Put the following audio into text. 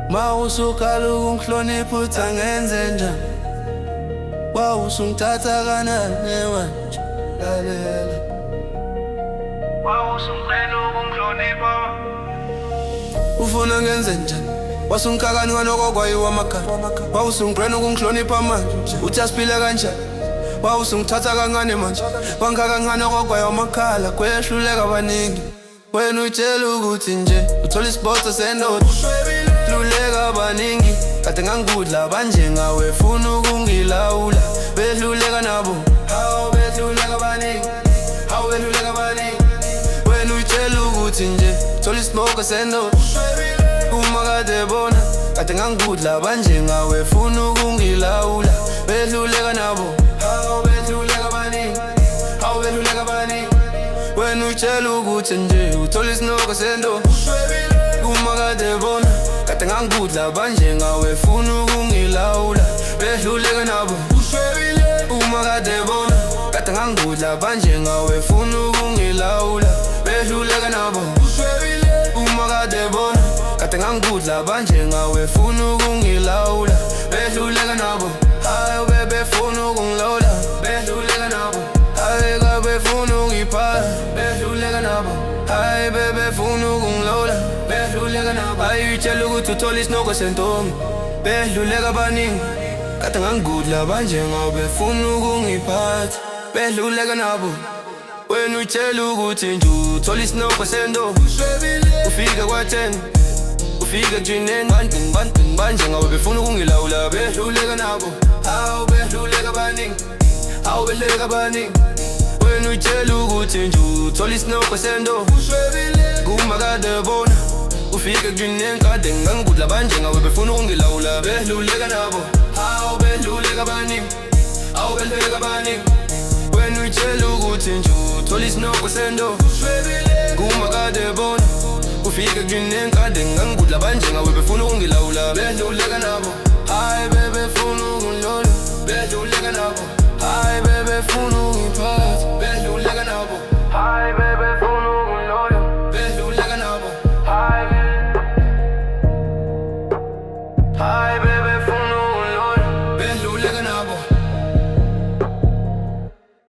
Mawusukala ukungihlonipha uthi angenze njani, wawusungithatha kanani manje, lalela. Wawusungicela ukungihlonipha, Ufuna ngenze njani, wasungikakani kanokokwayiwa amakhaya. Wawusungigwena ukungihlonipha manje, uthi asiphile kanjani, wawusungithatha kancane manje, wangika kancane okokwayiwa amakhala. Kwehluleka abaningi, wena utshela ukuthi nje uthola isibotho sendoda. Behluleka abaningi, kade ngangikudla abanjengawe funa ukungilawula. Behluleka nabo, hawu behluleka abaningi, hawu behluleka abaningi. Wena utshela ukuthi nje uthola isibotho sendoda. Uma kade bona, kade ngangikudla abanjengawe funa ukungilawula. Behluleka nabo, hawu behluleka abaningi, hawu behluleka abaningi. Wena utshela ukuthi nje uthola isinoko sendoda. Uma kade bona, kade ngangikudla abanjengawe funa ukungilawula. Behluleka nabo, uma kade bona, kade ngangikudla abanjengawe funa ukungilawula. Behluleka nabo, uma kade bona, kade ngangikudla abanjengawe funa ukungilawula. Behluleka nabo, hayi bebefuna ukungilawula. Behluleka nabo, hayi kabefuna ukungiphatha. Behluleka nabo, hayi bebefuna ukungilawula. Behluleka nabo, hayi utshela ukuthi uthola isinoko sentombi. Behluleka abaningi, kade ngangikudla abanjengawe befuna ukungiphatha. Behluleka nabo, wena utshela ukuthi nje uthola isinoko sentombi. Ufike kwa-10, ufike kujineni banjengawe befuna ukungilawula. Behluleka nabo, hawu behluleka abaningi, hawu behluleka abaningi. Wena utshela ukuthi nje uthola isinoko sentombi. Kuma kade bona, ufike kujineni kade ngangikudla abanjengawe befuna ukungilawula. Behluleka nabo, hawu behluleka abaningi, hawu behluleka abaningi. Wena utshela ukuthi nje uthola isinoko sentombi. Kuma kade bona, ufike kujineni kade ngangikudla abanjengawe befuna ukungilawula. Behluleka nabo,